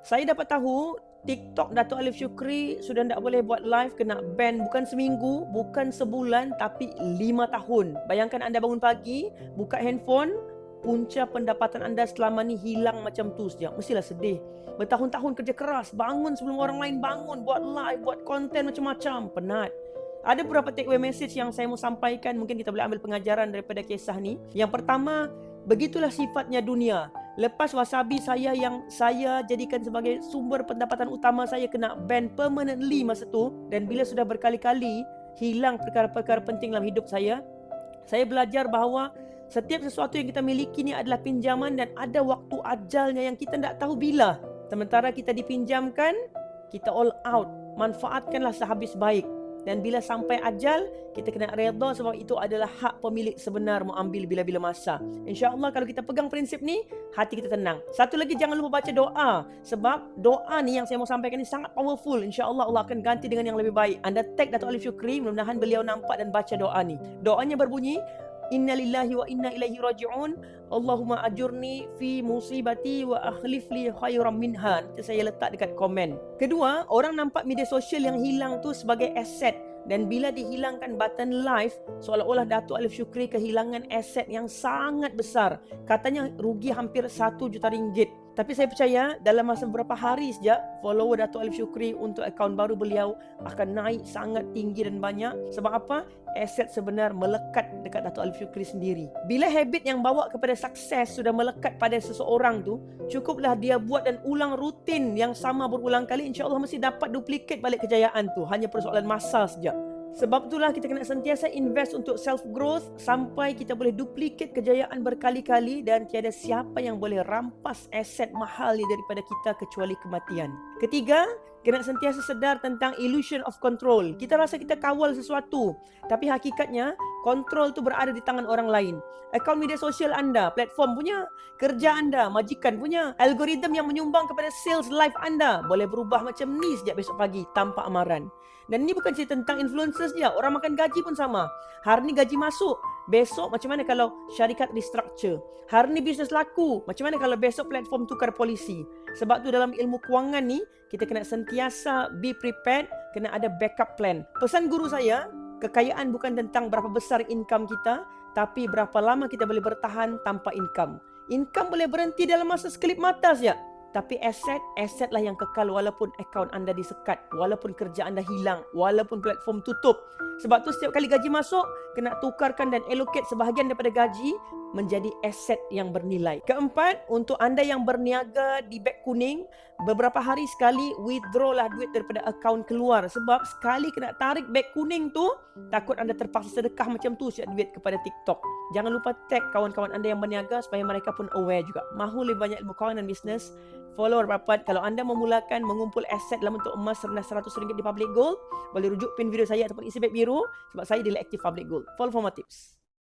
Saya dapat tahu TikTok Dato' Alif Syukri sudah tak boleh buat live, kena ban bukan seminggu, bukan sebulan, tapi 5 tahun. Bayangkan anda bangun pagi, buka handphone, punca pendapatan anda selama ni hilang macam tu saja. Mestilah sedih. Bertahun-tahun kerja keras, bangun sebelum orang lain bangun, buat live, buat konten macam-macam, penat. Ada beberapa takeaway message yang saya mau sampaikan, mungkin kita boleh ambil pengajaran daripada kisah ni. Yang pertama, begitulah sifatnya dunia. Lepas wasabi saya yang saya jadikan sebagai sumber pendapatan utama saya kena ban permanently masa tu, dan bila sudah berkali-kali hilang perkara-perkara penting dalam hidup saya belajar bahawa setiap sesuatu yang kita miliki ni adalah pinjaman dan ada waktu ajalnya yang kita tak tahu bila. Sementara kita dipinjamkan, kita all out, manfaatkanlah sehabis baik. Dan bila sampai ajal, kita kena redha sebab itu adalah hak pemilik sebenar mau ambil bila-bila masa. InsyaAllah kalau kita pegang prinsip ni, hati kita tenang. Satu lagi, jangan lupa baca doa. Sebab doa ni yang saya mau sampaikan ni sangat powerful. InsyaAllah Allah akan ganti dengan yang lebih baik. Anda tag Dato' Alif Syukri, mudah-mudahan beliau nampak dan baca doa ni. Doanya berbunyi, Inna lillahi wa inna ilaihi raji'un. Allahumma ajurni fi musibati wa akhlif li khairan minha. Nanti saya letak dekat komen. Kedua, orang nampak media sosial yang hilang tu sebagai aset. Dan bila dihilangkan button live, seolah-olah Dato' Alif Syukri kehilangan aset yang sangat besar. Katanya rugi hampir 1 juta ringgit. Tapi saya percaya dalam masa beberapa hari saja, follower Dato' Alif Syukri untuk akaun baru beliau akan naik sangat tinggi dan banyak. Sebab apa? Aset sebenar melekat dekat Dato' Alif Syukri sendiri. Bila habit yang bawa kepada sukses sudah melekat pada seseorang tu, cukuplah dia buat dan ulang rutin yang sama berulang kali, insya-Allah mesti dapat duplikat balik kejayaan tu. Hanya persoalan masa saja. Sebab itulah kita kena sentiasa invest untuk self growth sampai kita boleh duplikat kejayaan berkali-kali, dan tiada siapa yang boleh rampas aset mahal ni daripada kita kecuali kematian. Ketiga, kena sentiasa sedar tentang illusion of control. Kita rasa kita kawal sesuatu, tapi hakikatnya kontrol tu berada di tangan orang lain. Akaun media sosial anda, platform punya, kerja anda, majikan punya, algoritma yang menyumbang kepada sales live anda boleh berubah macam ni sejak besok pagi tanpa amaran. Dan ini bukan cerita tentang influencers je, orang makan gaji pun sama. Hari ni gaji masuk, besok macam mana kalau syarikat restructure? Hari ni bisnes laku, macam mana kalau besok platform tukar polisi? Sebab tu dalam ilmu kewangan ni, kita kena sentiasa be prepared, kena ada backup plan. Pesan guru saya, kekayaan bukan tentang berapa besar income kita, tapi berapa lama kita boleh bertahan tanpa income. Income boleh berhenti dalam masa sekelip mata saja. Tapi asetlah yang kekal walaupun akaun anda disekat, walaupun kerja anda hilang, walaupun platform tutup. Sebab tu setiap kali gaji masuk, kena tukarkan dan allocate sebahagian daripada gaji menjadi aset yang bernilai. Keempat, untuk anda yang berniaga di beg kuning, beberapa hari sekali withdraw lah duit daripada akaun keluar. Sebab sekali kena tarik beg kuning tu, takut anda terpaksa sedekah macam tu siap duit kepada TikTok. Jangan lupa tag kawan-kawan anda yang berniaga supaya mereka pun aware juga. Mahu lebih banyak ilmu kewangan dan bisnes, follow rapat. Kalau anda memulakan mengumpul aset dalam bentuk emas rendah RM100 di Public Gold, boleh rujuk pin video saya ataupun isi beg biru sebab saya di Active Public Gold. Follow for more tips.